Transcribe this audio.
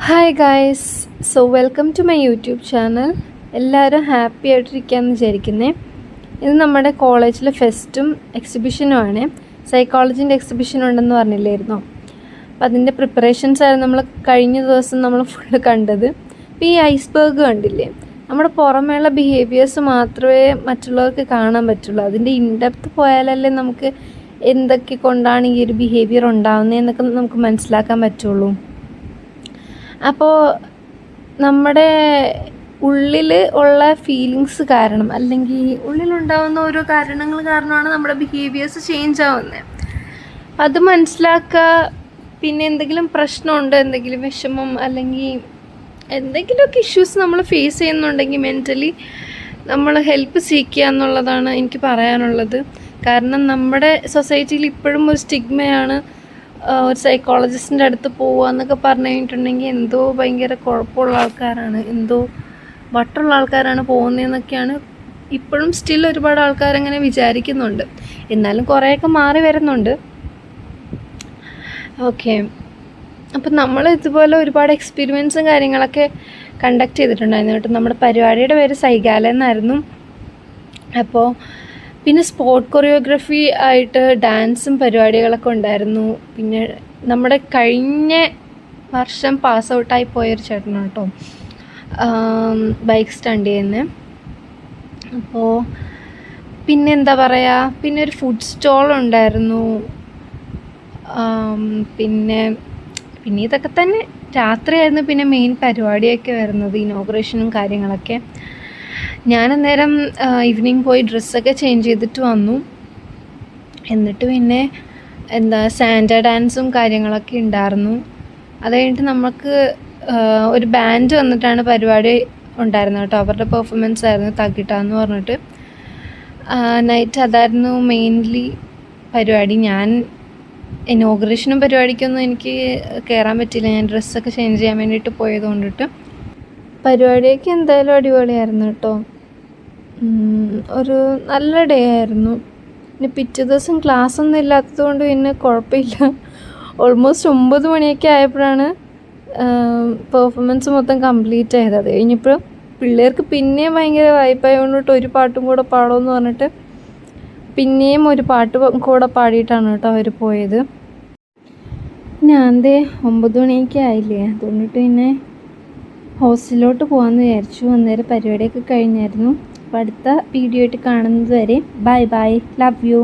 Hi guys, so welcome to my YouTube channel. എല്ലാവരും happy ആയിട്ടിരിക്കുകയെന്ന് വിചാരിക്കുന്നേ. ഇത് നമ്മുടെ കോളേജിലെ ഫെസ്റ്റും എക്സിബിഷനുമാണ്. സൈക്കോളജിൻ്റെ എക്സിബിഷൻ ഉണ്ടെന്ന് പറഞ്ഞില്ലായിരുന്നോ? അപ്പം അതിൻ്റെ പ്രിപ്പറേഷൻസ് ആയിരുന്നു നമ്മൾ കഴിഞ്ഞ ദിവസം നമ്മൾ ഫുള്ള് കണ്ടത്. അപ്പോൾ ഈ ഐസ്ബർഗ് കണ്ടില്ലേ, നമ്മുടെ പുറമേയുള്ള ബിഹേവിയേഴ്സ് മാത്രമേ മറ്റുള്ളവർക്ക് കാണാൻ പറ്റുള്ളൂ. അതിൻ്റെ ഇൻഡെപ്ത് പോയാലല്ലേ നമുക്ക് എന്തൊക്കെ കൊണ്ടാണ് ഈ ഒരു ബിഹേവിയർ ഉണ്ടാകുന്നതെന്നൊക്കെ നമുക്ക് മനസ്സിലാക്കാൻ പറ്റുള്ളൂ. അപ്പോൾ നമ്മുടെ ഉള്ളിൽ ഉള്ള ഫീലിങ്സ് കാരണം, അല്ലെങ്കിൽ ഉള്ളിലുണ്ടാകുന്ന ഓരോ കാരണങ്ങൾ കാരണമാണ് നമ്മുടെ ബിഹേവിയേഴ്സ് ചേഞ്ച് ആവുന്നത്. അത് മനസ്സിലാക്കുക. പിന്നെ എന്തെങ്കിലും പ്രശ്നമുണ്ട്, എന്തെങ്കിലും വിഷമം അല്ലെങ്കിൽ എന്തെങ്കിലുമൊക്കെ ഇഷ്യൂസ് നമ്മൾ ഫേസ് ചെയ്യുന്നുണ്ടെങ്കിൽ മെൻ്റലി നമ്മൾ ഹെൽപ്പ് സീക്കുക എന്നുള്ളതാണ് എനിക്ക് പറയാനുള്ളത്. കാരണം നമ്മുടെ സൊസൈറ്റിയിൽ ഇപ്പോഴും ഒരു സ്റ്റിഗ്മയാണ്, ഒരു സൈക്കോളജിസ്റ്റിൻ്റെ അടുത്ത് പോവുക എന്നൊക്കെ പറഞ്ഞു കഴിഞ്ഞിട്ടുണ്ടെങ്കിൽ എന്തോ ഭയങ്കര കുഴപ്പമുള്ള ആൾക്കാരാണ്, എന്തോ വട്ടുള്ള ആൾക്കാരാണ് പോകുന്നതെന്നൊക്കെയാണ് ഇപ്പോഴും സ്റ്റിൽ ഒരുപാട് ആൾക്കാരങ്ങനെ വിചാരിക്കുന്നുണ്ട്. എന്നാലും കുറേയൊക്കെ മാറി വരുന്നുണ്ട്. ഓക്കെ, അപ്പം നമ്മൾ ഇതുപോലെ ഒരുപാട് എക്സ്പീരിമെൻസും കാര്യങ്ങളൊക്കെ കണ്ടക്ട് ചെയ്തിട്ടുണ്ടായിരുന്നു കേട്ടോ. നമ്മുടെ പരിപാടിയുടെ പേര് സൈഗാല എന്നായിരുന്നു. അപ്പോൾ പിന്നെ സ്പോർട്ട് കൊറിയോഗ്രഫി ആയിട്ട് ഡാൻസും പരിപാടികളൊക്കെ ഉണ്ടായിരുന്നു. പിന്നെ നമ്മുടെ കഴിഞ്ഞ വർഷം പാസ് ഔട്ടായി പോയൊരു ചേട്ടനാണ് കേട്ടോ ബൈക്ക് സ്റ്റണ്ട് ചെയ്യുന്നത്. അപ്പോൾ പിന്നെ എന്താ പറയുക, പിന്നെ ഒരു ഫുഡ് സ്റ്റോൾ ഉണ്ടായിരുന്നു. പിന്നെ ഇതൊക്കെ തന്നെ രാത്രിയായിരുന്നു പിന്നെ മെയിൻ പരിപാടിയൊക്കെ വരുന്നത്, ഇനോഗ്രേഷനും കാര്യങ്ങളൊക്കെ. ഞാൻ അന്നേരം ഈവനിങ് പോയി ഡ്രസ്സൊക്കെ ചേഞ്ച് ചെയ്തിട്ട് വന്നു. എന്നിട്ട് പിന്നെ സാൻഡ ഡാൻസും കാര്യങ്ങളൊക്കെ ഉണ്ടായിരുന്നു. അത് കഴിഞ്ഞിട്ട് നമുക്ക് ഒരു ബാൻഡ് വന്നിട്ടാണ് പരിപാടി ഉണ്ടായിരുന്നത് കേട്ടോ. അവരുടെ പെർഫോമൻസ് ആയിരുന്നു തകിട്ടാന്ന് പറഞ്ഞിട്ട്. നൈറ്റ് അതായിരുന്നു മെയിൻലി പരിപാടി. ഞാൻ ഇനോഗ്രേഷനും പരിപാടിക്കൊന്നും എനിക്ക് കയറാൻ പറ്റില്ല, ഞാൻ ഡ്രസ്സൊക്കെ ചേഞ്ച് ചെയ്യാൻ വേണ്ടിയിട്ട് പോയത് കൊണ്ടിട്ട്. പരിപാടിയൊക്കെ എന്തായാലും അടിപൊളിയായിരുന്നു കേട്ടോ. ഒരു നല്ല ഡേ ആയിരുന്നു. പിന്നെ പിറ്റേ ദിവസം ക്ലാസ്സൊന്നും ഇല്ലാത്തത് കൊണ്ട് പിന്നെ കുഴപ്പമില്ല. ഓൾമോസ്റ്റ് 9 മണിയൊക്കെ ആയപ്പോഴാണ് പെർഫോമൻസ് മൊത്തം കംപ്ലീറ്റ് ആയത്. അത് കഴിഞ്ഞപ്പോൾ പിള്ളേർക്ക് പിന്നെയും ഭയങ്കര വായ്പായത് കൊണ്ടിട്ട് ഒരു പാട്ടും കൂടെ പാടുമെന്ന് പറഞ്ഞിട്ട് പിന്നെയും ഒരു പാട്ട് കൂടെ പാടിയിട്ടാണ് കേട്ടോ അവർ പോയത്. ഞാൻ 9 മണിയൊക്കെ ആയില്ലേ, അതുകൊണ്ടിട്ട് പിന്നെ ഹോസ്റ്റലിലോട്ട് പോകാമെന്ന് വിചാരിച്ചു. അന്നേരം പരിപാടിയൊക്കെ കഴിഞ്ഞായിരുന്നു. അപ്പോൾ അടുത്ത വീഡിയോ ആയിട്ട് കാണുന്നത് വരെ ബൈ ബൈ, ലവ് യു.